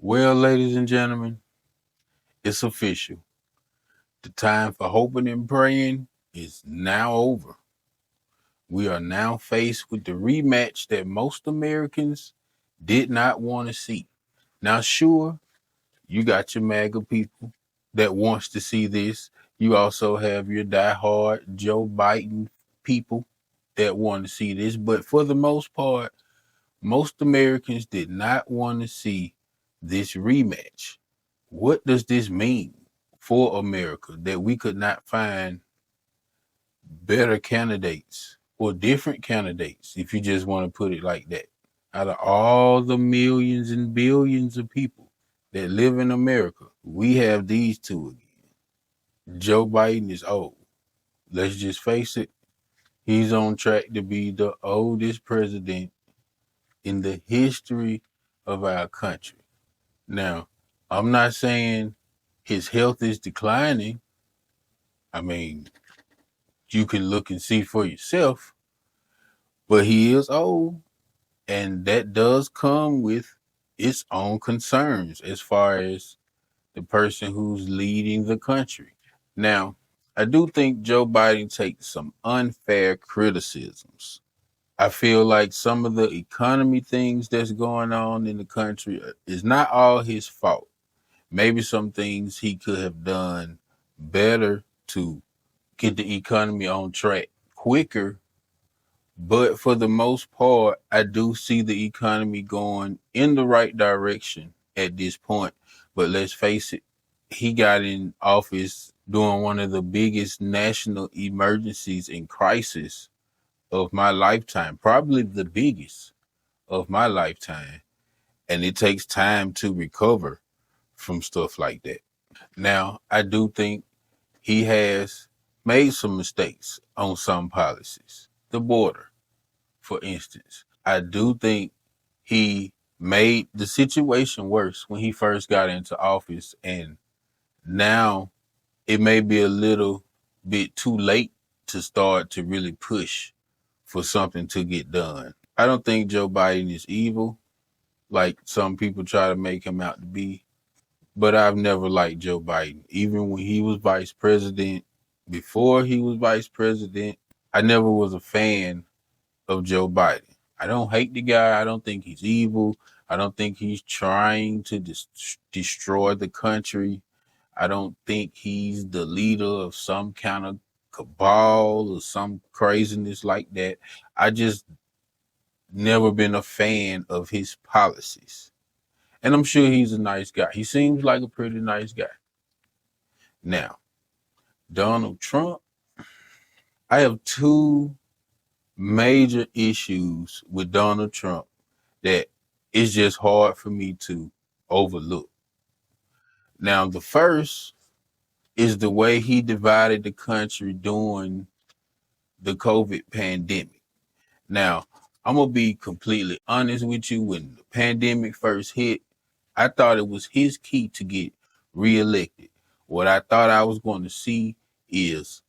Well, ladies and gentlemen, it's official. The time for hoping and praying is now over. We are now faced with the rematch that most Americans did not want to see. Now, sure, you got your MAGA people that wants to see this. You also have your diehard Joe Biden people that want to see this. But for the most part, most Americans did not want to see this rematch. What does this mean for America that we could not find better candidates or different candidates, if you just want to put it like that? Out of all the millions and billions of people that live in America, we have these two again. Joe Biden is old. Let's just face it. He's on track to be the oldest president in the history of our country. Now, I'm not saying his health is declining. I mean, you can look and see for yourself, but he is old, and that does come with its own concerns as far as the person who's leading the country. Now, I do think Joe Biden takes some unfair criticisms. I feel like some of the economy things that's going on in the country is not all his fault. Maybe some things he could have done better to get the economy on track quicker. But for the most part, I do see the economy going in the right direction at this point. But let's face it, he got in office during one of the biggest national emergencies and crisis of my lifetime, probably the biggest of my lifetime. And it takes time to recover from stuff like that. Now, I do think he has made some mistakes on some policies. The border, for instance. I do think he made the situation worse when he first got into office, and now it may be a little bit too late to start to really push for something to get done. I don't think Joe Biden is evil, like some people try to make him out to be. But I've never liked Joe Biden. Even when he was vice president, before he was vice president, I never was a fan of Joe Biden. I don't hate the guy. I don't think he's evil. I don't think he's trying to destroy the country. I don't think he's the leader of some kind of cabal or some craziness like that. I just never been a fan of his policies. And I'm sure he's a nice guy. He seems like a pretty nice guy. Now, Donald Trump, I have two major issues with Donald Trump that it's just hard for me to overlook. Now, the first is the way he divided the country during the COVID pandemic. Now, I'm going to be completely honest with you. When the pandemic first hit, I thought it was his key to get reelected. What I thought I was going to see is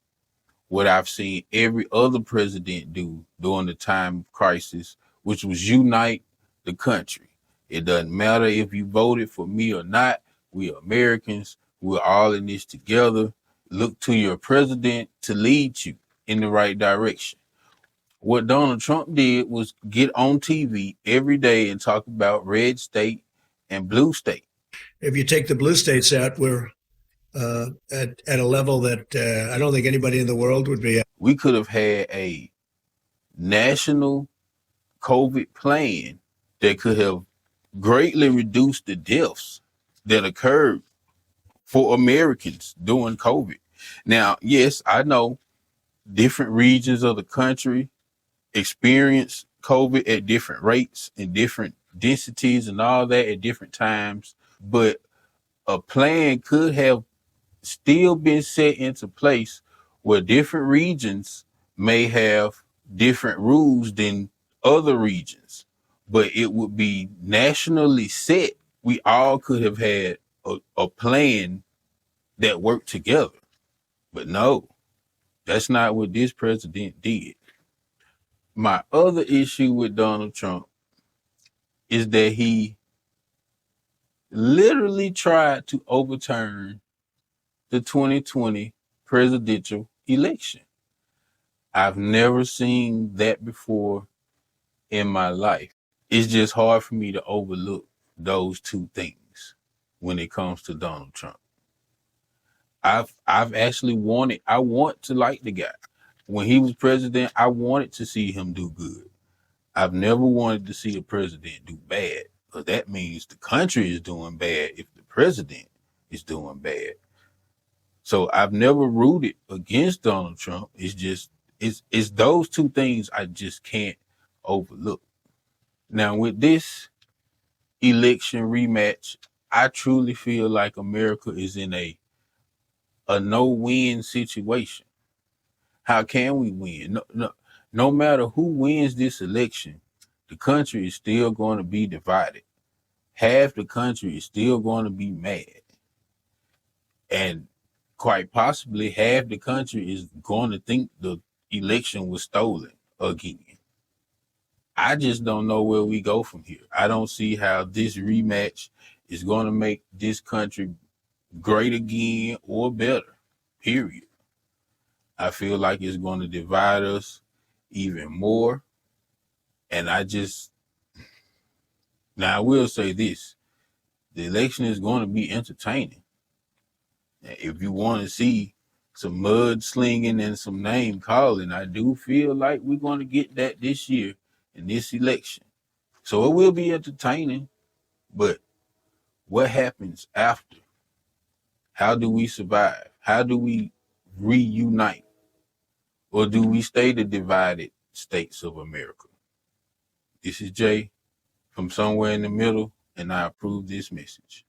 what I've seen every other president do during the time of crisis, which was unite the country. It doesn't matter if you voted for me or not. We are Americans. We're all in this together. Look to your president to lead you in the right direction. What Donald Trump did was get on TV every day and talk about red state and blue state. If you take the blue states out, we're at a level that I don't think anybody in the world would be at. We could have had a national COVID plan that could have greatly reduced the deaths that occurred for Americans during COVID. Now, yes, I know different regions of the country experience COVID at different rates and different densities and all that at different times, but a plan could have still been set into place where different regions may have different rules than other regions, but it would be nationally set. We all could have had a plan that worked together. But no, that's not what this president did. My other issue with Donald Trump is that he literally tried to overturn the 2020 presidential election. I've never seen that before in my life. It's just hard for me to overlook those two things when it comes to Donald Trump. I've actually I want to like the guy. When he was president, I wanted to see him do good. I've never wanted to see a president do bad, because that means the country is doing bad if the president is doing bad. So I've never rooted against Donald Trump. It's just it's those two things I just can't overlook. Now with this election rematch, I truly feel like America is in a no-win situation. How can we win? No matter who wins this election, the country is still going to be divided. Half the country is still going to be mad. And quite possibly half the country is going to think the election was stolen again. I just don't know where we go from here. I don't see how this rematch is going to make this country great again or better, period. I feel like it's going to divide us even more. And now I will say this, the election is going to be entertaining. If you want to see some mud slinging and some name calling, I do feel like we're going to get that this year in this election. So it will be entertaining, but what happens after? How do we survive? How do we reunite? Or do we stay the divided states of America? This is Jay from Somewhere in the Middle, and I approve this message.